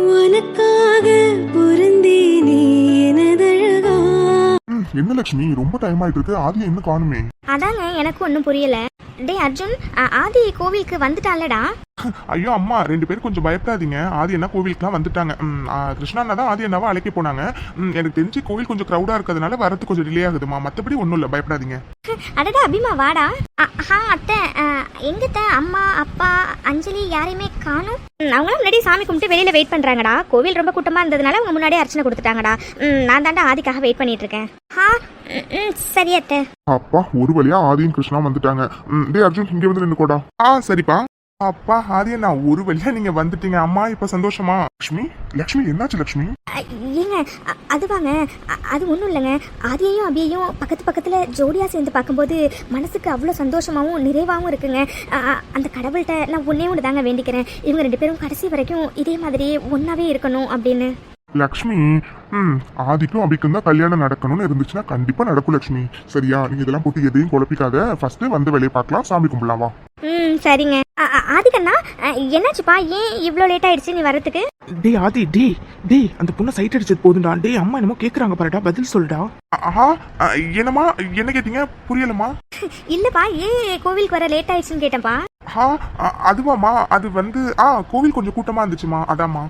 உனக்காக பொருந்தேனே எனதழகா. என்ன லட்சுமி, ரொம்ப டைம் ஆயிட்டு இருக்கு, ஆதி என்ன காணுமே? அதாங்க எனக்கு ஒன்றும் புரியல. டே அர்ஜுன், ஆதி கோவிலுக்கு வந்துட்டாலடா. ஐயோ அம்மா, 2 பேரும் கொஞ்சம் பயப்படாதீங்க. ஆதி என்ன கோவிலுக்குலாம் வந்துட்டாங்க. கிருஷ்ணா தான் ஆதி அண்ணாவை அழைக்க போனாங்க. எனக்கு தெரிஞ்சு கோவில் கொஞ்சம் க்ரௌடா இருக்கிறதுனால வரது கொஞ்சம் டிலே ஆகுதுமா, மற்றபடி ஒன்றும் இல்லை, பயப்படாதீங்க. அடடா அபிமா வாடா. அத்தை எங்கத்த அம்மா அப்பா அஞ்சலி யாரையுமே காணும். அவங்களாம் முன்னாடி சாமி கும்பிட்டு வெளியில வெயிட் பண்றாங்கடா. கோவில் ரொம்ப கூட்டமா இருந்ததுனால அவங்க முன்னாடியே அர்ச்சனை கொடுத்துட்டாங்கடா. நான் தாண்டா ஆதிக்காக வெயிட் பண்ணிட்டு இருக்கேன். சரி அத்தை. அப்பா, ஒரு வழியா ஆதியும் கிருஷ்ணா வந்துட்டாங்க. டே அர்ஜுன், இங்க வந்து நின்னுக்கோடா. சரிப்பா. அப்பா ஆதி அண்ணா, ஒரு வழியா நீங்க வந்துட்டீங்க. அம்மா இப்ப சந்தோஷமா? லட்சுமி, லட்சுமி என்னாச்சு லட்சுமி? ஏங்க அது வாங்க, அது ஒன்றும் இல்லைங்க. ஆதியையும் அபியையும் பக்கத்து பக்கத்துல ஜோடியா சேர்ந்து பார்க்கும்போது மனசுக்கு அவ்வளோ சந்தோஷமாவும் நிறைவாகவும் இருக்குங்க. அந்த கடவுள்கிட்ட நான் ஒன்னே ஒன்று தாங்க வேண்டிக்கிறேன், இவங்க 2 பேரும் கடைசி வரைக்கும் இதே மாதிரி ஒன்னாவே இருக்கணும் அப்படின்னு. லக்ஷ்மி, ஆதிக்கும் அபிக்கும் தான் கல்யாணம் நடக்கணும்னு இருந்துச்சுன்னா கண்டிப்பா நடக்கும் லட்சுமி. சரியா? நீங்க இதெல்லாம் போட்டு எதையும் குழப்பிக்காத. ஃபர்ஸ்ட் வந்து வேலையை பார்க்கலாம், சாமி கும்பிடலாமா? சரிங்க. ஆதிக்கண்ணா என்னாச்சுப்பா, ஏன் இவ்வளோ லேட் ஆயிடுச்சு நீ வரதுக்கு? டே ஆதி, டே அந்த பொண்ணை சைட் அடிச்சது போதுண்டா. டே அம்மா என்னமோ கேக்குறாங்க பாருடா, பதில் சொல்டா. என்னம்மா, என்ன கேட்டீங்க? புரியலமா? இல்லப்பா, ஏன் கோவிலுக்கு வர லேட் ஆயிடுச்சுன்னு கேட்டேன்ப்பா. அதுவாமா, அது வந்து கோவில் கொஞ்சம் கூட்டமா இருந்துச்சுமா, அதாம்மா.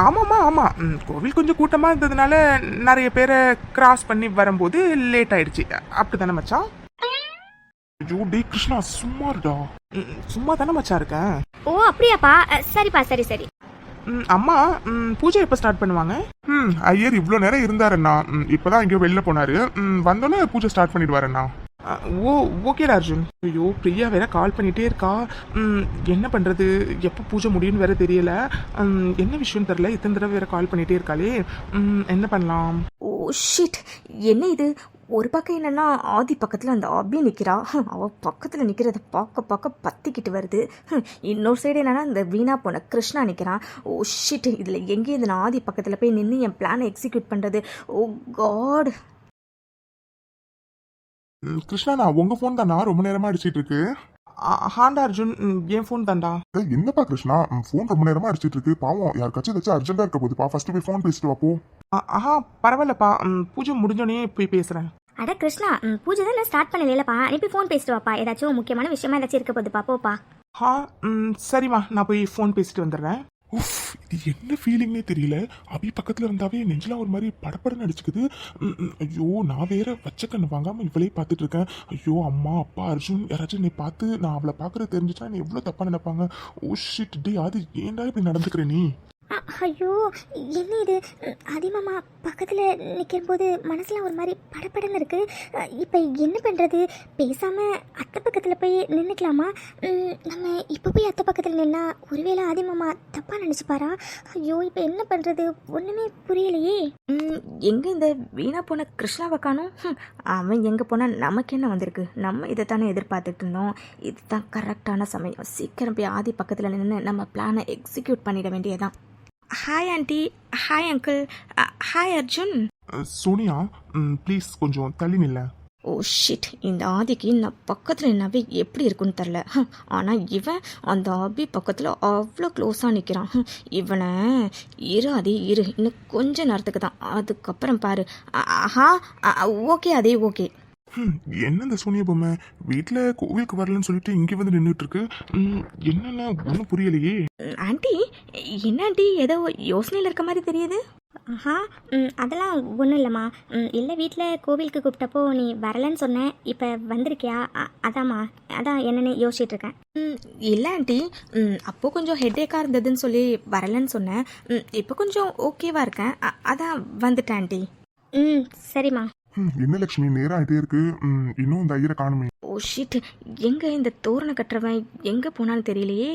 ஆமாமா ஆமா, கோவில் கொஞ்சம் கூட்டமா இருந்ததுனால நிறைய பேரை கிராஸ் பண்ணி வரும்போது லேட் ஆயிடுச்சு. அப்படித்தானே மச்சான்? ஐயோ டே கிருஷ்ணா, சும்மாடா. சும்மா தானே மச்சா இருக்கேன். ஓ அப்படியாப்பா, சரிப்பா, சரி சரி. அம்மா, பூஜை எப்ப ஸ்டார்ட் பண்ணுவாங்க? ஐயர் இவ்வளோ நேரம் இருந்தாருண்ணா, இப்பதான் எங்கேயோ வெளில போனாரு. வந்தோன்னே பூஜை ஸ்டார்ட் பண்ணிடுவாருண்ணா. ஓகேடா அர்ஜுன். ஐயோ பிரியா வேற கால் பண்ணிட்டே இருக்கா. என்ன பண்றது, எப்போ பூஜை முடியும்னு வேற தெரியல. என்ன விஷயம் தெரியல, இத்தனை தடவை வேற கால் பண்ணிட்டே இருக்காளே. என்ன பண்ணலாம்? ஓ ஷிட், என்ன இது? ஒரு பக்கம் என்னன்னா ஆதி பக்கத்தில் அந்த அபி நிற்கிறா. அவள் பக்கத்தில் நிற்கிறத பார்க்க பார்க்க பத்திக்கிட்டு வருது. இன்னொரு சைடு என்னன்னா இந்த வீணா போன கிருஷ்ணா நிற்கிறான். ஓ ஷிட், இதில் எங்கேயிருந்து நான் ஆதி பக்கத்தில் போய் நின்று என் பிளானை எக்ஸிக்யூட் பண்ணுறது? ஓ காட். கிருஷ்ணா, நான் உங்க போன் தானா ரொம்ப நேரமா அடிச்சிட்டு இருக்கு? ஹாண்டா அர்ஜுன், என் ஃபோன் தான்டா. என்னப்பா கிருஷ்ணா, போன் ரொம்ப நேரமா அடிச்சிட்டு இருக்கு. பாவம், யாருக்காச்சும் ஏதாச்சும் அர்ஜென்டா இருக்க போதுப்பா. ஃபர்ஸ்ட் போய் ஃபோன் பேசிட்டு வாப்போ. பரவாயில்லப்பா, பூஜை முடிஞ்சோடனே போய் பேசுறேன். அட கிருஷ்ணா, பூஜை தான் நான் ஸ்டார்ட் பண்ணலப்பா, நீ போய் ஃபோன் பேசிட்டு வாப்பா. ஏதாச்சும் முக்கியமான விஷயமா ஏதாச்சும் இருக்க போதுப்பா, போப்பா. சரிம்மா, நான் போய் ஃபோன் பேசிட்டு வந்துடுறேன். இது என்ன ஃபீலிங்னே தெரியல. அபி பக்கத்துல இருந்தாவே நெஞ்சலாம் ஒரு மாதிரி படப்படன்னு அடிச்சுக்குது. ஐயோ, நான் வேற வச்ச கண்ணு வாங்காம இவளே பார்த்துட்டு இருக்கேன். ஐயோ அம்மா அப்பா அர்ஜுன் யாராச்சும் என்னை பார்த்து நான் அவளை பார்க்கறது தெரிஞ்சுட்டா நீ எவ்வளோ தப்பா நினைப்பாங்க. ஓ ஷிட் டே, அது ஏன்டா இப்படி நடந்துக்கிற நீ? ஐயோ என்ன இது, அதிகமாக பக்கத்தில் நிற்கிற போது மனசில் ஒரு மாதிரி படப்படன்னு இருக்குது. இப்போ என்ன பண்ணுறது? பேசாமல் அத்தை பக்கத்தில் போய் நின்றுக்கலாமா? நம்ம இப்போ போய் அத்தை பக்கத்தில் நின்னா ஒருவேளை அதிகமாக தப்பாக நினச்சிப்பாரா? ஐயோ இப்போ என்ன பண்ணுறது, ஒன்றுமே புரியலையே. எங்கே இந்த வீணா போன கிருஷ்ணாவை காணோம்? அவன் எங்கே போனால் நமக்கு என்ன வந்திருக்கு? நம்ம இதை தானே எதிர்பார்த்துட்டு இருந்தோம். இதுதான் கரெக்டான சமயம். சீக்கிரம் போய் ஆதி பக்கத்தில் நின்று நம்ம பிளானை எக்ஸிக்யூட் பண்ணிட வேண்டியதான். Hi aunty, hi uncle, hi Arjun. Sonia please கொஞ்சம் தள்ளி நில்ல. ஓ ஷிட், இந்த ஆதிக்கு நான் பக்கத்தில் என்னாவே எப்படி இருக்குன்னு தெரில. ஆனால் இவன் அந்த ஆபி பக்கத்தில் அவ்வளோ க்ளோஸாக நிற்கிறான். இவனை அதே இரு, இன்னும் கொஞ்ச நேரத்துக்கு தான், அதுக்கப்புறம் பாரு. ஓகே அதே ஓகே. என்ன இந்த சோனியா பொம்மை வீட்டில் கோவிலுக்கு வரலன்னு சொல்லிட்டு இங்கே வந்து நின்றுட்டு இருக்கு. என்னென்ன ஒன்றும் புரியலையே. ஆண்டி, என்ன ஆண்டி ஏதோ யோசனையில் இருக்க மாதிரி தெரியுது? அதெல்லாம் ஒன்றும் இல்லைம்மா. இல்லை, வீட்டில் கோவிலுக்கு கூப்பிட்டப்போ நீ வரலன்னு சொன்னேன், இப்போ வந்திருக்கியா? அதான் என்னென்னு யோசிச்சுட்டு இருக்கேன். இல்லை ஆண்டி, அப்போது கொஞ்சம் ஹெட்டேக்காக இருந்ததுன்னு சொல்லி வரலன்னு சொன்னேன். இப்போ கொஞ்சம் ஓகேவாக இருக்கேன், அதான் வந்துட்டேன் ஆண்டி. சரிம்மா. என்ன லட்சுமி, நேரம் ஆகிட்டே இருக்கு, இன்னும் இந்த ஐயரை காணுமே. ஓ ஷிட், எங்கே இந்த தோரணை கட்டுறவன் எங்கே போனான்னு தெரியலையே.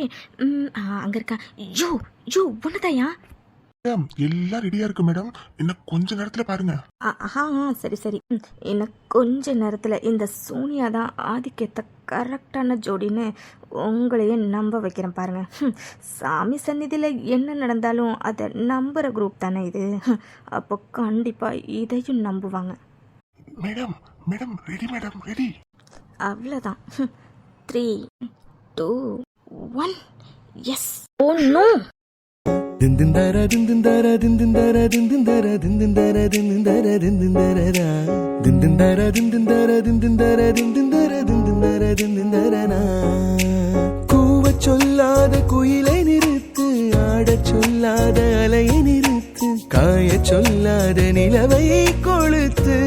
அங்கே இருக்கான். யோ ஒன்றுதாயா? எல்லாம் ரெடியா இருக்கு மேடம், இன்னும் கொஞ்ச நேரத்துல பாருங்க. சரி இன்னும் கொஞ்ச நேரத்துல இந்த சோனியா தான் ஆதிக்கத்தை கரெக்டான ஜோடின்னு உங்களையே நம்ப வைக்கிறேன் பாருங்க. சாமி சந்நிதியில் என்ன நடந்தாலும் அதை நம்புற குரூப் தானே இது. அப்போ கண்டிப்பா இதையும் நம்புவாங்க. Madam madam ready, madam ready. அவ்வளோதான். 3, 2, 1 எஸ். Oh no. திந்திந்தர திந்திந்தர திந்திந்தர திந்திந்தர திந்திந்தர திந்திந்தர திந்திந்தரா திந்திந்தர திந்திந்தர திந்திந்தர திந்திந்தர திந்திந்தர திந்திந்தரனா கூவச் சொல்லாத குயிலை நிறுத்து ஆடச் சொல்லாத அலையை நிறுத்து காயச் சொல்லாத நிலவை கொளுத்து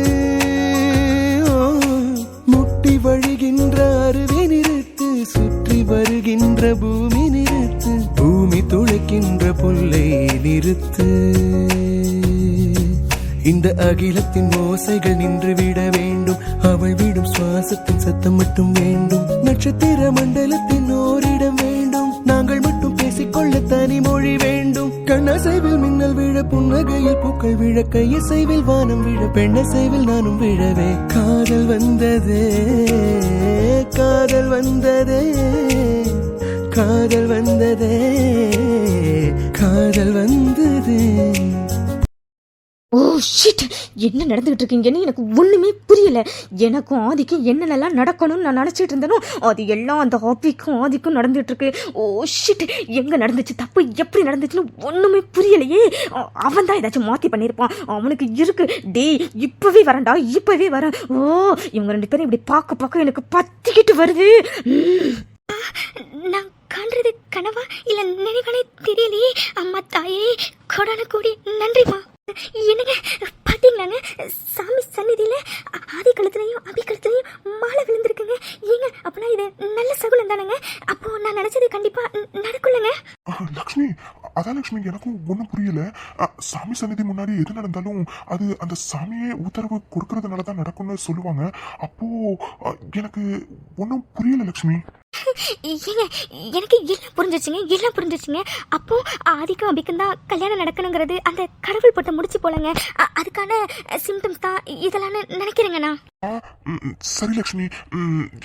முட்டி வழிகின்ற அருவி நிறுத்து சுற்றி வருகின்ற பூமி நிறுத்து பூமி துளைக்கின்ற புல்லை நிறுத்து இந்த அகிலத்தின் ஓசைகள் நின்று விட வேண்டும் அவள் விடும் சுவாசத்தின் சத்தம் மட்டும் வேண்டும் நட்சத்திர மண்டலத்தின் ஓரிடம் வேண்டும் நாங்கள் மட்டும் பேசிக்கொள்ள தனி மொழி வேண்டும் கண்ணசைவில் மின்னல் விழ புன்னகையில் பூக்கள் விழ கையசைவில் வானம் விழ பெண்ணசைவில் நானும் விழவே காதல் வந்ததே காதல் வந்ததே காதல் வந்ததே காதல் வந்ததே. ஓ ஷிட், என்ன நடந்துகிட்டு இருக்கீங்கன்னு எனக்கு ஒண்ணுமே புரியல. எனக்கும் ஆதிக்கும் என்னென்னலாம் நடக்கணும்னு நான் நினைச்சிட்டு இருந்தேனோ அது எல்லாம் அந்த ஆபிக்கும் ஆதிக்கும் நடந்துட்டு இருக்கு. ஓ ஷிட், எங்க நடந்துச்சு தப்பு, எப்படி நடந்துச்சுன்னு ஒண்ணுமே புரியலையே. அவன் தான் ஏதாச்சும் மாத்தி பண்ணிருப்பான், அவனுக்கு இருக்கு. டேய் இப்பவே வரேன்டா, இப்பவே வரேன். ஓ இவங்க ரெண்டு பேரும் இப்படி பார்க்க எனக்கு பத்திக்கிட்டு வருது. நான் காண்றது கனவா இல்ல நினைவானே தெரியலையே. அம்மா தாயே கொடான கூடி நன்றிமா. என்னங்க பாத்தீங்களாங்க, சாமி சந்நிதியில ஆதி கழுத்துலையும் அபி கழுத்துலையும் மாலை விழுந்திருக்குங்க. ஏங்க அப்பனா இது நல்ல சகுனம் தானேங்க? அப்போ நான் நினைச்சது கண்டிப்பா நடக்கும்லங்க. லக்ஷ்மி, அதான் லக்ஷ்மி, எனக்கும் ஒன்றும் புரியல. சாமி சந்நிதி முன்னாடி எது நடந்தாலும் அது அந்த சாமியே உத்தரவு கொடுக்கறதுனால தான் நடக்கும்னு சொல்லுவாங்க. அப்போ எனக்கு ஒன்றும் புரியல லக்ஷ்மி. ஏங்க எனக்கு எல்லாம் புரிஞ்சிச்சுங்க. அப்போ ஆதிக்கும் அபிக்கும் தான் கல்யாணம் நடக்கணுங்கிறது அந்த கடவுள் போட்ட முடிச்சு போலங்க. அதுக்கான சிம்டம்ஸ் தான் இதெல்லாம் நினைக்கிறேங்கண்ணா. சரி லக்ஷ்மி,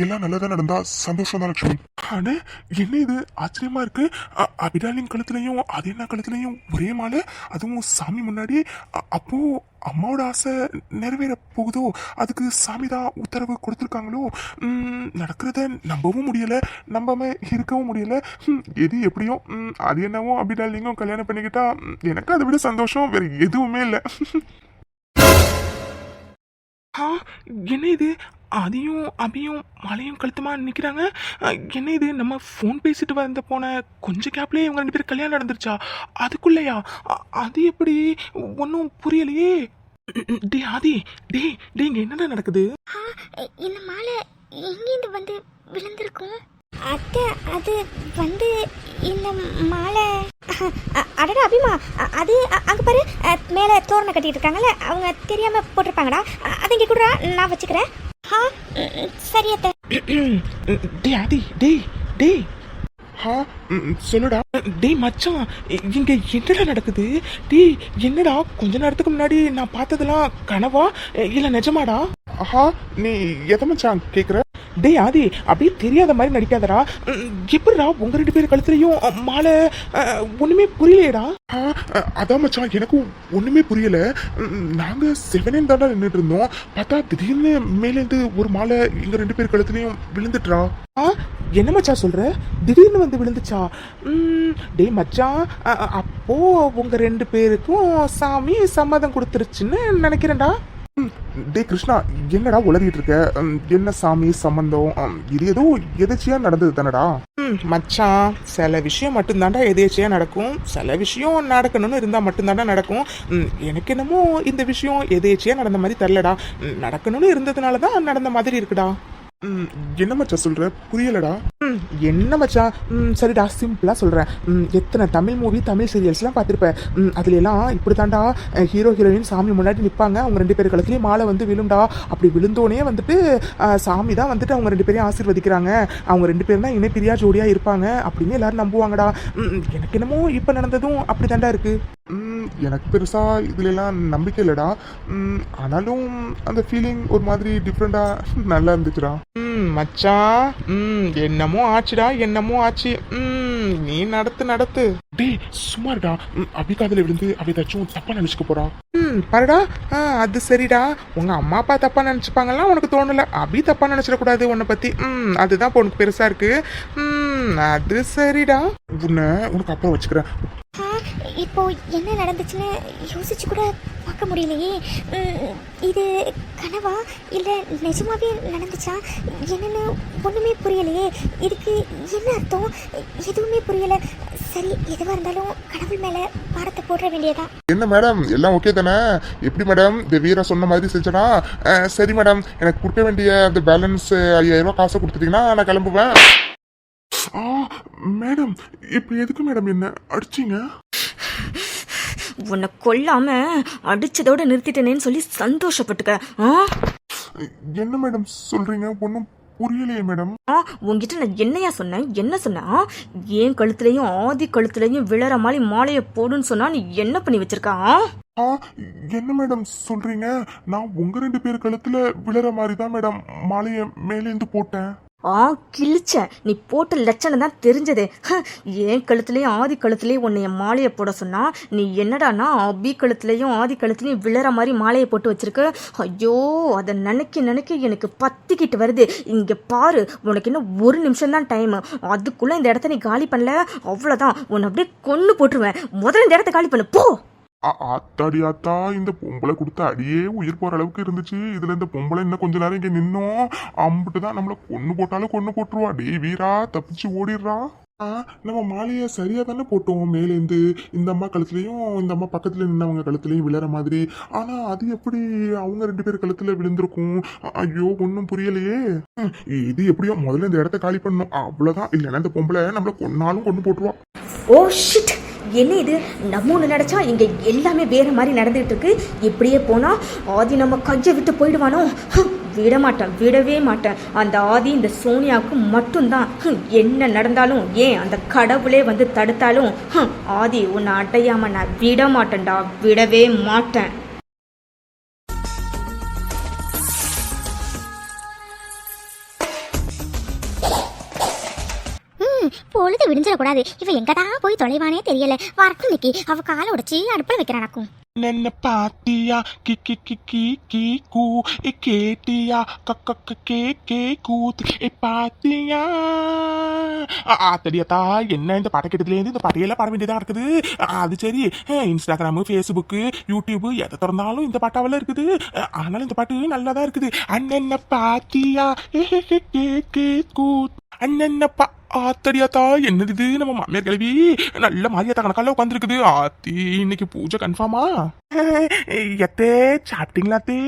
எல்லாம் நல்லதா நடந்தா சந்தோஷம் தான் லக்ஷ்மி. ஆனா என்ன இது ஆச்சரியமா இருக்கு, அபிடாலின் கழுத்துலையும் அதே கழுத்துலையும் ஒரே மாலை, அதுவும் சாமி முன்னாடி. அப்போ அம்மாவோட ஆசை நிறைவேற போகுதோ, அதுக்கு சாமி தான் உத்தரவு கொடுத்துருக்காங்களோ. நடக்கிறத நம்பவும் முடியல, நம்பாம இருக்கவும் முடியல. எது எப்படியோ அது என்னவோ அபிடாலிங்கும் கல்யாணம் பண்ணிக்கிட்டா எனக்கு அதை விட சந்தோஷம் வேற எதுவுமே இல்லை. என்ன இது, அதையும் அபியும் மலையும் கழுத்துமா நிற்கிறாங்க. என்ன இது, நம்ம ஃபோன் பேசிட்டு வந்த போன கொஞ்சம் கேப்லேயே இவங்க ரெண்டு பேரும் கல்யாணம் நடந்துருச்சா? அதுக்குள்ளையா? அது எப்படி, ஒன்றும் புரியலையே. டே ஆதி, டே இங்கே என்னடா நடக்குது? இந்த மாலை எங்கேருந்து வந்து விழுந்திருக்கும்? அத்தை, அது வந்து இந்த மாலை. அடடா அபிமா, அது அங்கே பாரு, மேலே தோரணை கட்டிட்டு இருக்காங்கல்ல, அவங்க தெரியாம போட்டிருப்பாங்கடா. அதை இங்கே கூட நான் வச்சுக்கிறேன். சரி அத்தை. டே ஆதி, டே சொல்லுடா. டேய் மச்சான், இங்க என்னடா நடக்குது? டேய் என்னடா, கொஞ்ச நேரத்துக்கு முன்னாடி நான் பார்த்ததெல்லாம் கனவா இல்ல நிஜமாடா? ஆஹா, நீ எதை மச்சான் கேக்குற? டேய் ஆதி, அப்படியே தெரியாத மாதிரி நடிக்காதடா. எப்படிடா உங்க ரெண்டு பேர் கழுத்துலையும் மாலை? ஒண்ணுமே புரியலையடா. அதான் மச்சான், எனக்கும் ஒண்ணுமே புரியல. நாங்க செவனேன் தாண்டா நின்றுட்டு இருந்தோம், பார்த்தா திடீர்னு மேலேருந்து ஒரு மாலை எங்க ரெண்டு பேர் கழுத்துலையும் விழுந்துட்டுறா. என்ன மச்சான் சொல்ற? திடீர்னு வந்து விழுந்துச்சா? டேய் மச்சான், அப்போ உங்க ரெண்டு பேருக்கும் சாமி சம்மதம் கொடுத்துருச்சுன்னு நினைக்கிறேன்டா. டே கிருஷ்ணா, என்னடா உளறிட்டு இருக்க? என்ன சாமி சம்பந்தம்? இது ஏதோ எதாச்சியா நடந்தது தானடா? மச்சான், சில விஷயம் மட்டும்தாண்டா எதேச்சியா நடக்கும், சில விஷயம் நடக்கணும்னு இருந்தா மட்டும்தாண்டா நடக்கும். எனக்கு என்னமோ இந்த விஷயம் எதேச்சியா நடந்த மாதிரி தெரியலடா, நடக்கணும்னு இருந்ததுனாலதான் நடந்த மாதிரி இருக்குடா. என்ன மச்சா சொல்ற, புரியலடா. என்ன மச்சான், சரிடா சிம்பிளா சொல்றேன். எத்தனை தமிழ் மூவி தமிழ் சீரியல்ஸ்லாம் பார்த்துருப்பேன். அதுல எல்லாம் இப்படித்தாண்டா ஹீரோ ஹீரோயின் சாமி முன்னாடி நிற்பாங்க, அவங்க ரெண்டு பேர் கழுத்துலயும் மாலை வந்து விழுண்டா. அப்படி விழுந்தோடனே வந்துட்டு சாமி தான் வந்துட்டு அவங்க ரெண்டு பேரையும் ஆசீர்வதிக்கிறாங்க, அவங்க ரெண்டு பேரும் தான் இணைப்பிரியா ஜோடியா இருப்பாங்க அப்படின்னு எல்லாரும் நம்புவாங்கடா. எனக்கு என்னமோ இப்ப நடந்ததும் அப்படித்தாண்டா இருக்கு. எனக்கு பெருசா இதுல எல்லாம் நம்பிக்கை இல்லடா. ஆனாலும் அந்த ஃபீலிங் ஒரு மாதிரி டிஃப்ரெண்டா நல்லா இருந்துச்சுடா. மச்சான், என்னமோ ஆச்சுடா, என்னமோ ஆச்சு. நீ நடத்து. டேய் சும்மாடா, அபிகாதல விழுந்து அவ ஏதாச்சும் தப்பா நினைச்சுக்க போறா. பாருடா, அது சரிடா. உங்க அம்மா அப்பா தப்பா நினைச்சுப்பாங்கலாம் உனக்கு தோணல, அபி தப்பா நினைச்சிடக்கூடாது உன்னை பத்தி. அதுதான் இப்போ உனக்கு பெருசா இருக்கு. அது சரிடா, உன்னை உனக்கு அப்புறம் வச்சுக்கிறேன். இப்போ என்ன நடந்துச்சுன்னு யோசிச்சு கூட பார்க்க முடியலையே. இது கனவா இல்லை நிஜமாவே நடந்துச்சா என்னன்னு ஒன்றுமே புரியலையே. இதுக்கு என்ன அர்த்தம் எதுவுமே புரியலை. சரி, எதுவாக இருந்தாலும் கடவுள் மேலே பாரத்தை போட வேண்டியதான். என்ன மேடம் எல்லாம் ஓகே தானே? எப்படி மேடம் இந்த வீரா சொன்ன மாதிரி செஞ்சனா? சரி மேடம், எனக்கு கொடுக்க வேண்டிய அந்த பேலன்ஸ் 5000 ரூபாய் காசை கொடுத்துட்டீங்கன்னா நான் கிளம்புவேன். மேடம் இப்போ எதுக்கு மேடம் என்ன அடிச்சிங்க? உன்னை கொல்லாம அடிச்சதோட நிறுத்திட்டேனேன்னு சொல்லி சந்தோஷப்பட்டுக்க. என்ன மேடம் சொல்றீங்க? ஒன்றும் புரியலையே மேடம். உங்ககிட்ட நான் என்னையா சொன்னேன்? என்ன சொன்னேன்? ஏன் கழுத்துலையும் ஆதி கழுத்துலையும் விழற மாதிரி மாலையை போடுன்னு சொன்னா நீ என்ன பண்ணி வச்சிருக்கா? என்ன மேடம் சொல்றீங்க? நான் உங்க 2 பேர் கழுத்துல விழற மாதிரி தான் மேடம் மாலையை மேலேந்து போட்டேன். கிழிச்ச நீ போட்ட லட்சணம் தான் தெரிஞ்சது. ஏன் கழுத்துலயும் ஆதி கழுத்துலயும் உன்னைய மாலையை போட சொன்னா நீ என்னடானா அபி கழுத்துலயும் ஆதி கழுத்துலயும் விழற மாதிரி மாலையை போட்டு வச்சிருக்க. ஐயோ, அதை நினைக்க எனக்கு பத்திக்கிட்டு வருது. இங்க பாரு, உனக்கு இன்னும் 1 நிமிஷம் தான் டைம். அதுக்குள்ள இந்த இடத்த நீ காலி பண்ணல அவ்வளவுதான், உன்னை அப்படியே கொன்னு போட்டுருவேன். முதல்ல இந்த இடத்த காலி பண்ணு போ. ஆத்தாடி ஆத்தா, இந்த பொம்பளை கொடுத்த அடியே உயிர் போற அளவுக்கு இருந்துச்சு. இதுல இந்த பொம்பளை இன்னும் கொஞ்ச நேரம் இங்க நின்னோம் அம்பிட்டு தான் நம்மள கொன்னு போட்டாலும் கொன்னு போட்டுருவா. டே வீரா, தப்பிச்சு ஓடிடுறா. நம்ம மாலையை சரியா தானே போட்டோம் மேலேந்து. இந்த அம்மா கழுத்துலயும் இந்த அம்மா பக்கத்துல நின்னவங்க கழுத்துலயும் விழற மாதிரி. ஆனா அது எப்படி அவங்க 2 பேர் கழுத்துல விழுந்திருக்கும்? ஐயோ, ஒன்னும் புரியலையே. இது எப்படியோ முதல்ல இந்த இடத்த காலி பண்ணணும், அவ்வளவுதான். இல்லைன்னா இந்த பொம்பளை நம்மள கொன்னாலும் கொண்டு போட்டுருவா. ஓ ஷிட், என்ன இது? நம்ம ஒன்று நினச்சா இங்கே எல்லாமே வேற மாதிரி நடந்துகிட்டு இருக்கு. இப்படியே போனால் ஆதி நம்ம கையை விட்டு போயிடுவானோ? விடவே மாட்டேன். அந்த ஆதி இந்த சோனியாவுக்கு மட்டும்தான். என்ன நடந்தாலும், ஏன் அந்த கடவுளே வந்து தடுத்தாலும் ஆதி உன்னை அடையாம நான் விட மாட்டேன்டா, விடவே மாட்டேன். பொழுது விடிஞ்சிடக்கூடாது. இவ எங்கதான் போய் தொலைவானே தெரியல. வரட்டும் நிக்கி, அவ காலை உடைச்சி அடுப்புல வைக்கிறானாக்கும். நென்ன பாத்தியா கி கி கி கி கி கூ கேட்டியா கக்க கே கே கூத்து பாத்தியா. தெரியாதா என்ன இந்த பாட்டை கேட்டதுலேருந்து இந்த பாட்டையெல்லாம் பாட வேண்டியதாக இருக்குது. அது சரி, இன்ஸ்டாகிராமு ஃபேஸ்புக்கு யூடியூபு எதை திறந்தாலும் இந்த பாட்டாவெல்லாம் இருக்குது. ஆனாலும் இந்த பாட்டு நல்லா தான் இருக்குது. அண்ணன்ன பாத்தியா கே கே கூத் அண்ணன்னப்பா. ஆத்தடியாத்தா, என்னது இது? நம்ம மாமியார் கிளவி நல்ல மாரியாத்தா கணக்கால உட்காந்துருக்குது. ஆத்தி, இன்னைக்கு பூஜை கன்ஃபார்மா? எத்தே சாப்பிட்டீங்களா? அத்தே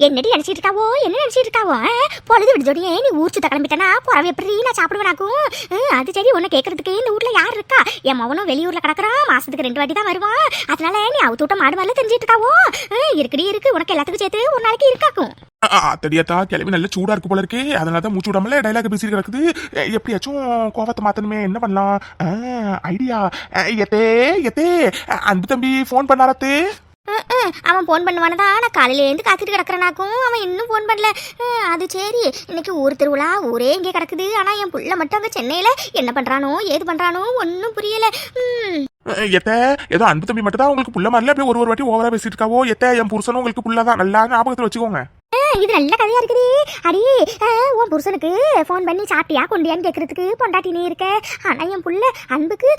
என்னடி நினைச்சிட்டு இருக்காவோ? என்ன நினைச்சிட்டு இருக்காவோ? பொழுது விடுஜோடியே நீ ஊர் சுத்த கிளம்பிட்டனா போறவ எப்படி நான் சாப்பிடுவேனாக்கும். அது சரி, உன்னை கேட்கறதுக்கு இந்த ஊர்ல யார் இருக்கா? என் மவனும் வெளியூர்ல கிடக்குறான், மாசத்துக்கு 2 வாட்டி தான் வருவான். அதனால நீ அவுத்தூட்ட மாடு மாதிரில தெரிஞ்சிட்டு இருக்காவோ? இருக்குடி இருக்கு, உனக்கு எல்லாத்துக்கும் சேர்த்து ஒரு நாளைக்கு இருக்காக்கும். தெரியாதா, கிளவி நல்ல சூடா இருக்கு போல இருக்கு. அதனாலதான் மூச்சு விடாமல டைலாக் பேசிட்டு கிடக்குது. எப்படியாச்சும் கோவத்தை மாத்தணுமே, என்ன பண்ணலாம்? ஐடியா. எத்தே அன்பு தம்பி போன் பண்ணாரத்தே? அவன் போன் பண்ணுவானதான் நான் காலையிலேருந்து காத்துட்டு கிடக்குறனாக்கும். அவன் இன்னும் போன் பண்ணல. அது சரி, இன்னைக்கு ஊர் திருவிழா, ஊரே இங்கே கிடக்குது. ஆனா என் புள்ள மட்டும் அங்கே சென்னையில என்ன பண்றானோ ஏது பண்றானோ ஒன்னும் புரியல. ஏதோ அன்பு தம்பி மட்டும் தான் உங்களுக்கு புள்ள மாதிரில அப்படியே ஒரு வாட்டி ஓவரா பேசிட்டு இருக்காவோ? என் புருஷனும் உங்களுக்கு புள்ளதான், நல்லா ஞாபகத்தில் வச்சுக்கோங்க. இது நல்ல கதையா இருக்குது. அடி, உன் புருஷனுக்கு ஃபோன் பண்ணி சாப்பிட்டியா கொண்டியான்னு கேட்கறதுக்கு பொண்டாட்டி நீ இருக்க. ஆனா என் புள்ள அன்புக்கு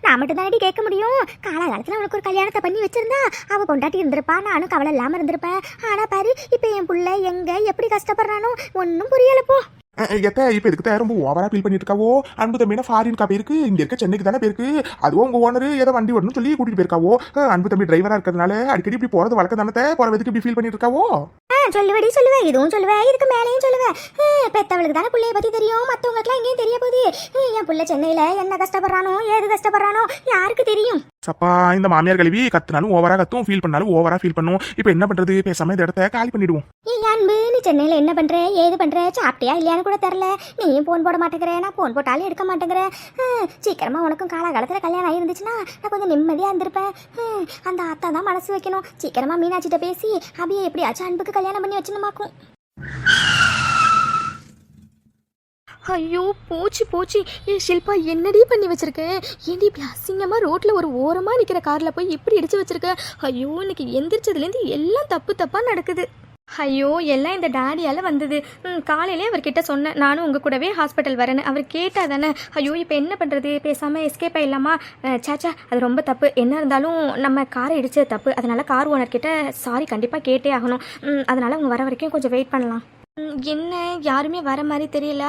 நான் மட்டும் தானடி கேட்க முடியும். காலகாலத்துல உனக்கு ஒரு கல்யாணத்தை பண்ணி வச்சிருந்தா அவ பொண்டாட்டி இருந்திருப்பா, நானும் கவலை இல்லாம இருந்திருப்பேன். ஆனா பாரு, இப்ப என் புள்ள எங்க எப்படி கஷ்டப்படுறானோ ஒன்னும் புரியலப்போ. இப்ப இதுக்கு ரொம்ப ஓவரா ஃபீல் பண்ணிட்டு இருக்காவோ? அன்பு தம்பினா ஃபாரின்கா போயிருக்கு, இங்க இருக்க சென்னைக்கு தானே போயிருக்கு. அதுவும் உங்க ஓனர் ஏதோ வண்டி வரணும்னு சொல்லி கூட்டிட்டு போயிருக்காவோ. அன்பு தம்பி டிரைவரா இருக்கிறதுனால அடிக்கடி இப்படி போறது வழக்கம் தானே. போறதுக்கு இப்படி ஃபீல் பண்ணிட்டு இருக்காவோ? சொல்லுவேடி சொல்லுவேன், இதுவும் சொல்லுவேன், இதுக்கு மேலேயும் சொல்லுவேன். பெத்தவளுக்கு தானே பிள்ளைய பத்தி தெரியும், மத்தவங்களுக்குலாம் எங்கேயும் தெரிய போகுது. என் புள்ள சென்னையில என்ன கஷ்டப்படுறானோ ஏது கஷ்டப்படுறானோ யாருக்கு தெரியும்? சப்பா, இந்த மாமியார் கழுவி கத்துனாலும் ஓவரா கத்தும், ஃபீல் பண்ணாலும் ஓவரா ஃபீல் பண்ணும். இப்ப என்ன பண்றது? பேசாம இந்த இடத்த காலி பண்ணிடுவோம். அன்பு, நீ சென்னையில என்ன பண்ற ஏது பண்ற, சாப்பிட்டியா இல்லையான்னு கூட தெரியல. நீயும் போன் போட மாட்டேங்கிற, நான் போன் போட்டாலும் எடுக்க மாட்டேங்கிற. சீக்கிரமா உனக்கும் காலகாலத்துல கல்யாணம் ஆயிருந்துச்சுன்னா நான் கொஞ்சம் நிம்மதியா இருந்திருப்பேன். அந்த அத்தா தான் மனசு வைக்கணும். சீக்கிரமா மீனாட்சிட்ட பேசி அபியை எப்படியாச்சும் அன்புக்கு கல்யாணம் பண்ணி வச்சுமாக்கும். ஐயோ, போச்சு. ஏன் ஷில்பா, என்னடி பண்ணி வச்சிருக்கேன்? ஏன்டி இப்படி அசிங்கமா ரோட்ல ஒரு ஓரமா நிக்கிற கார்ல போய் இப்படி இடிச்சு வச்சிருக்க? ஐயோ, இன்னைக்கு எந்திரிச்சதுலேருந்து எல்லாம் தப்பா நடக்குது. ஐயோ எல்லாம் இந்த டேடியால் வந்தது. காலையிலே அவர்கிட்ட சொன்னேன் நானும் உங்கள் கூடவே ஹாஸ்பிட்டல் வரேன்னு. அவர் கேட்டால் தானே. ஐயோ இப்போ என்ன பண்ணுறது, பேசாமல் எஸ்கேப் ஆகிடலாமா? சாச்சா அது ரொம்ப தப்பு. என்ன இருந்தாலும் நம்ம காரை இடிச்சது தப்பு. அதனால் கார் ஓனர்கிட்ட சாரி கண்டிப்பாக கேட்டே ஆகணும். அதனால் அவங்க வர வரைக்கும் கொஞ்சம் வெயிட் பண்ணலாம். என்ன யாருமே வர மாதிரி தெரியல.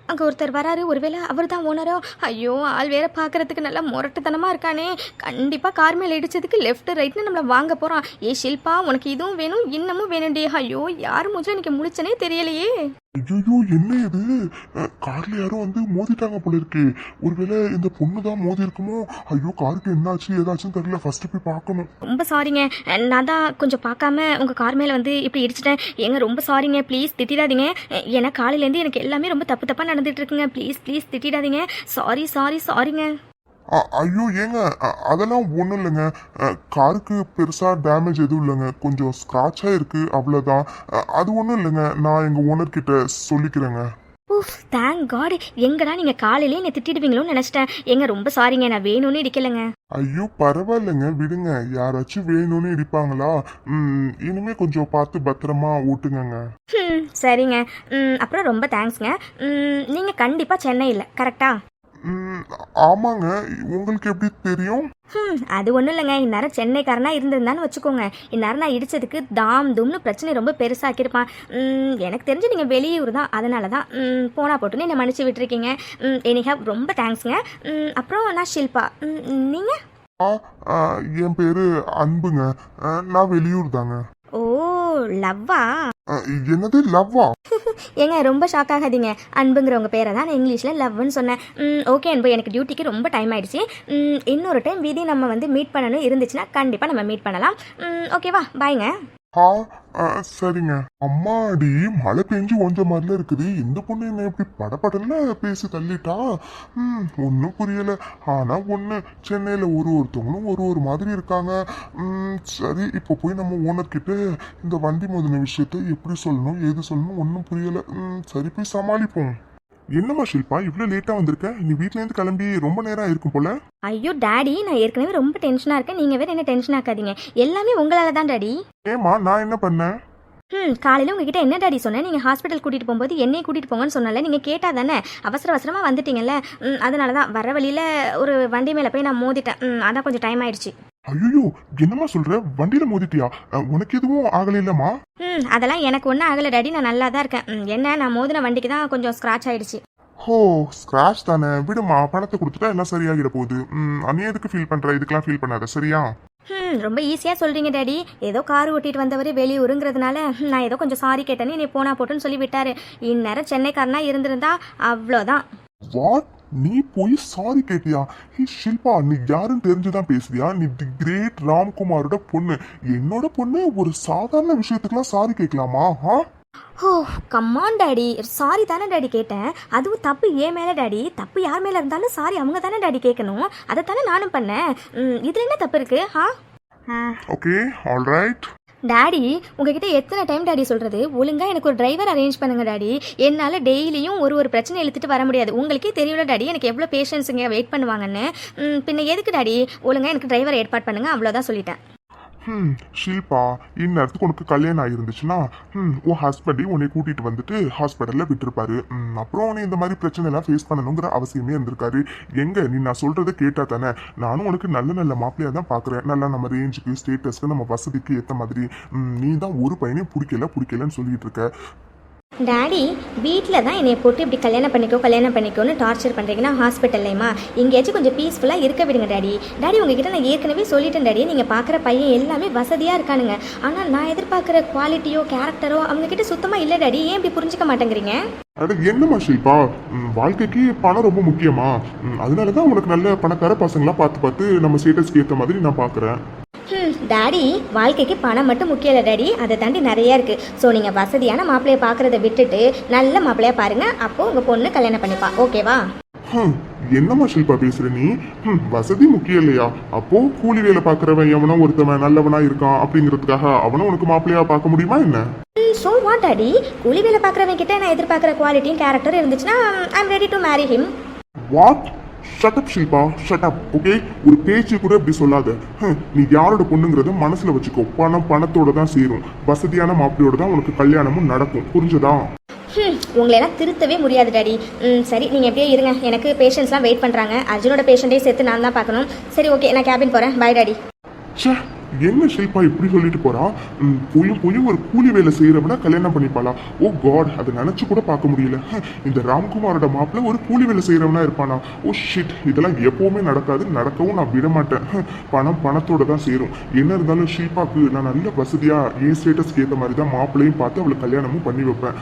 அங்கே ஒருத்தர் வராரு, ஒருவேளை அவர் தான் ஓனரோ? ஐயோ ஆள் வேற பார்க்கறதுக்கு நல்லா முரட்டுத்தனமாக இருக்கானே. கண்டிப்பாக கார் மேலே இடிச்சதுக்கு லெஃப்ட் ரைட்னு நம்மளை வாங்க போகிறான். ஏ ஷில்பா உனக்கு இதுவும் வேணும் இன்னமும் வேணும்டி. ஐயோ யார் மூஞ்சில் எனக்கு முழிச்சனே தெரியலையே. ஐயோ என்ன இது, கார்ல யாரும் வந்து மோதிட்டாங்க போல இருக்கு. ஒருவேளை இந்த பொண்ணு தான் மோதி இருக்குமோ? ஐயோ காருக்கு என்னாச்சு ஏதாச்சும் தெரியல, ஃபர்ஸ்ட் போய் பார்க்கணும். ரொம்ப சாரிங்க, நான் தான் கொஞ்சம் பார்க்காம உங்கள் கார் மேலே வந்து இப்படி இடிச்சிட்டேன். ஏங்க ரொம்ப சாரிங்க, ப்ளீஸ் திட்டிடாதீங்க. ஏன்னா காலையிலேருந்து எனக்கு எல்லாமே ரொம்ப தப்பு தப்பாக நடந்துட்டு இருக்குங்க. ப்ளீஸ் ப்ளீஸ் திட்டிடாதீங்க. சாரிங்க. ஐயோ ஏங்க அதெல்லாம் ஒன்றும் இல்லைங்க. காருக்கு பெருசாக டேமேஜ் எதுவும் இல்லைங்க, கொஞ்சம் ஸ்க்ராட்சாக இருக்கு அவ்வளோதான். அது ஒன்றும் இல்லைங்க, நான் எங்கள் ஓனர்கிட்ட சொல்லிக்கிறேங்க. Thank God. எங்கடா நீங்கள் காலையிலேயே என்னை திட்டிடுவீங்களோன்னு நினச்சிட்டேன். ஏங்க ரொம்ப சாரிங்க, நான் வேணும்னு இடிக்கலைங்க. ஐயோ பரவாயில்லைங்க விடுங்க, யாராச்சும் வேணும்னு இடிப்பாங்களா? இனிமே கொஞ்சம் பார்த்து பத்திரமா ஓட்டுங்க. சரிங்க. அப்புறம் ரொம்ப தேங்க்ஸ்ங்க. நீங்கள் கண்டிப்பாக சென்னை இல்லை கரெக்டா? ஆமாங்க, உங்களுக்கு எப்படி தெரியும்? அது ஒன்றும் இல்லைங்க, இந்நேரம் சென்னைக்காரனா இருந்திருந்தான்னு வச்சுக்கோங்க. இந்நேரம் நான் இடிச்சதுக்கு தும்னு பிரச்சனை ரொம்ப பெருசாக்கியிருப்பான். எனக்கு தெரிஞ்சு நீங்கள் வெளியூர் தான், அதனால தான் போனா போட்டுன்னு என்னை மன்னிச்சு விட்டுருக்கீங்க. எனிஹா ரொம்ப தேங்க்ஸுங்க. அப்புறம் நான் ஷில்பா, நீங்கள்? என் பேரு அன்புங்க, நான் வெளியூர் தாங்க. ஓ லவ்வா? என்னது லவ்வா? ஏங்க ரொம்ப ஷாக் ஆகாதீங்க. அன்புங்கிறவங்க பேரை தான் நான் இங்கிலீஷில் லவ்னு சொன்னேன். ஓகே அன்பு, எனக்கு டியூட்டிக்கு ரொம்ப டைம் ஆயிடுச்சு. இன்னொரு டைம் வீதி நம்ம வந்து மீட் பண்ணணும் இருந்துச்சுன்னா கண்டிப்பாக நம்ம மீட் பண்ணலாம். ஓகேவா, பாய்ங்க. சரிங்க. அம்மாடி மழை பெஞ்சு ஒஞ்ச மாதிரில இருக்குது. இந்த பொண்ணு என்ன இப்படி படப்படல பேசி தள்ளிட்டா? ஒன்றும் புரியல. ஆனா ஒன்று, சென்னையில் ஒருத்தவங்களும் ஒரு மாதிரி இருக்காங்க. சரி இப்போ போய் நம்ம ஓனர்கிட்ட இந்த வண்டி மோதின விஷயத்த எப்படி சொல்லணும் ஏது சொல்லணும் ஒன்றும் புரியல. சரி போய் சமாளிப்போம். என்னம்மா ஷில்பா இவ்வளோ லேட்டாக வந்திருக்க? நீ வீட்டிலேருந்து கிளம்பி ரொம்ப நேரம் ஆயிருக்கும் போல. ஐயோ டாடி, நான் ஏற்கனவே ரொம்ப டென்ஷனாக இருக்கேன். நீங்கள் வேறு என்ன டென்ஷன் ஆக்காதீங்க. எல்லாமே உங்களால் தான் டாடி. ஏமா நான் என்ன பண்ணேன்? காலையில் உங்ககிட்ட என்ன டாடி சொன்னேன்? நீங்கள் ஹாஸ்பிட்டல் கூட்டிகிட்டு போகும்போது என்னையை கூட்டிகிட்டு போங்கன்னு சொன்னால, நீங்கள் கேட்டால் தானே அவசரமாக வந்துட்டீங்கல்ல. அதனால தான் வர வழியில் ஒரு வண்டி மேலே போய் நான் மோதிட்டேன். அதான் கொஞ்சம் டைம் ஆயிடுச்சு. ஐயோ என்னம்மா சொல்ற, வண்டியில மோதிட்டியா? உனக்கு எதுவும் ஆகல இல்லம்மா? அதெல்லாம் எனக்கு ஒன்றும் ஆகலை டாடி, நான் நல்லா தான் இருக்கேன். என்ன நான் மோதின வண்டிக்கு தான் கொஞ்சம் ஸ்க்ராட்ச் ஆயிடுச்சு. ஓ ஸ்கிராச் தானே, விடுமா, பணத்தை கொடுத்துட்டா எல்லாம் சரியாகிட போகுது. நீ எதுக்கு ஃபீல் பண்ற? இதுக்கெல்லாம் ஃபீல் பண்ணாத சரியா? ரொம்ப ஈஸியாக சொல்கிறீங்க டாடி. ஏதோ கார் ஓட்டிட்டு வந்தவர் வெளியூருங்கிறதுனால நான் ஏதோ கொஞ்சம் சாரி கேட்டேன்னு நீ போனா போட்டுன்னு சொல்லி விட்டாரு. இந்நேரம் சென்னைக்காரனா இருந்திருந்தா அவ்வளோதான். வாட், நீ போய் சாரி கேட்டியா? ஷில்பா நீ யாருன்னு தெரிஞ்சுதான் பேசுறியா? நீ தி கிரேட் ராம்குமாரோட பொண்ணு. என்னோட பொண்ணு ஒரு சாதாரண விஷயத்துக்குலாம் சாரி கேட்கலாமா? ஓ கம்மான் டாடி, சாரி தானே டாடி கேட்டேன். அதுவும் தப்பு ஏன் மேலே டாடி. தப்பு யார் மேலே இருந்தாலும் சாரி அவங்க தானே டாடி கேட்கணும். அதை தானே நானும் பண்ணேன். இதில் என்ன தப்பு இருக்கு? Okay alright. டாடி உங்ககிட்ட எத்தனை டைம் டாடி சொல்கிறது, ஒழுங்காக எனக்கு ஒரு டிரைவர் அரேஞ்ச் பண்ணுங்க டாடி. என்னால் டெய்லியும் ஒரு பிரச்சனை இழுத்துட்டு வர முடியாது. உங்களுக்கே தெரியல டாடி எனக்கு எவ்வளோ பேஷன்ஸுங்க வெயிட் பண்ணுவாங்கன்னு. பின்ன எதுக்கு டாடி? ஒழுங்காக எனக்கு டிரைவர் ஏற்பாடு பண்ணுங்க, அவ்வளோதான் சொல்லிட்டேன். ஷில்பா இந்நேரத்துக்கு உனக்கு கல்யாணம் ஆகிருந்துச்சுன்னா உன் ஹஸ்பண்டையும் உன்னை கூட்டிட்டு வந்துட்டு ஹாஸ்பிட்டலில் விட்டுருப்பாரு. அப்புறம் நீ இந்த மாதிரி பிரச்சனை எல்லாம் ஃபேஸ் பண்ணணுங்கிற அவசியமே இருந்திருக்காரு. எங்க நீ நான் சொல்றதை கேட்டா தானே. நானும் உனக்கு நல்ல நல்ல மாப்பிள்ளையா தான் பார்க்குறேன். நல்லா நம்ம ரேஞ்சுக்கு ஸ்டேட்டஸ்க்கு நம்ம வசதிக்கு ஏற்ற மாதிரி. நீ தான் ஒரு பையனையும் பிடிக்கலன்னு சொல்லிட்டு இருக்க. டாடி வீட்டில் தான் என்னை போட்டு இப்படி கல்யாணம் பண்ணிக்கோன்னு டார்ச்சர் பண்ணுறீங்கன்னா ஹாஸ்பிட்டல்லையுமா எங்கேயாச்சும் கொஞ்சம் பீஸ்ஃபுல்லாக இருக்க விடுங்க டாடி. டாடி உங்ககிட்ட நான் ஏற்கனவே சொல்லிட்டேன் டாடி, நீங்கள் பார்க்குற பையன் எல்லாமே வசதியாக இருக்கானுங்க. ஆனால் நான் எதிர்பார்க்குற குவாலிட்டியோ கேரக்டரோ அவங்கக்கிட்ட சுத்தமாக இல்லை டாடி. ஏன் இப்படி புரிஞ்சுக்க மாட்டேங்கிறீங்க? அட என்னம்மா ஷில்பா, வாழ்க்கைக்கு பணம் ரொம்ப முக்கியமா? அதனால தான் உனக்கு நல்ல பணக்கார பசங்களாம் பார்த்து நம்ம ஸ்டேட்டஸ்க்கு ஏற்ற மாதிரி நான் பார்க்குறேன். டாடி வாழ்க்கைக்கு பணம் மட்டும் முக்கியம் இல்லை டாடி, அதை தாண்டி நிறைய இருக்குது. ஸோ நீங்கள் வசதியான மாப்பிள்ளையை பார்க்குறத விட்டுட்டு நல்ல மாப்பிள்ளையா பாருங்க. அப்போ உங்கள் பொண்ணு கல்யாணம் பண்ணிப்பா, ஓகேவா? என்னம்மா ஷில்பா பேசுற நீ? வசதி முக்கியம் இல்லையா? அப்போ கூலி வேலை பார்க்குறவன் எவனோ ஒருத்தவன் நல்லவனா இருக்கான் அப்படிங்கிறதுக்காக அவனும் உனக்கு மாப்பிள்ளையா பார்க்க முடியுமா என்ன? ஸோ வாட் டாடி, கூலி வேலை பார்க்குறவன் கிட்ட நான் எதிர்பார்க்குற குவாலிட்டியும் கேரக்டர் இருந்துச்சுன்னா I am ready to marry him. What shut up Shilpa shut up okay ஒரு பேச்சு கூட இப்படி சொல்லாத நீ யாரோட பொண்ணுங்கிறத மனசுல வச்சுக்கோ பணத்தோட தான் சேரும் வசதியான மாப்பிள்ளையோட தான் உனக்கு கல்யாணமும் நடக்கும் புரிஞ்சதா உங்களையெல்லாம் திருத்தவே முடியாது டாடி. சரி நீங்கள் எப்படியே இருங்க, எனக்கு பேஷண்ட்ஸ்லாம் வெயிட் பண்ணுறாங்க. அர்ஜுனோட பேஷண்ட்டே சேர்த்து நான் தான் பார்க்கணும். சரி ஓகே, நான் கேபின் போகிறேன். Bye daddy. ச்சே என்ன ஷில்பா இப்படி சொல்லிட்டு போறா போய் ஒரு கூலி வேலை செய்யறவனா கல்யாணம் பண்ணிப்பாளா ஓ காட் அதை நினைச்சு கூட பார்க்க முடியல இந்த ராம்குமாரோட மாப்பிள்ள ஒரு கூலி வேலை செய்யறவனா இருப்பானா ஓ ஷிட் இதெல்லாம் எப்பவுமே நடக்காது நடக்கவும் நான் விட மாட்டேன் பணத்தோட தான் சேரும் என்ன இருந்தாலும் ஷில்பாக்கு நான் நல்ல வசதியா என் ஸ்டேட்டஸ்க்கு ஏற்ற மாதிரி தான் மாப்பிள்ளையும் பார்த்து அவளுக்கு கல்யாணமும் பண்ணி வைப்பேன்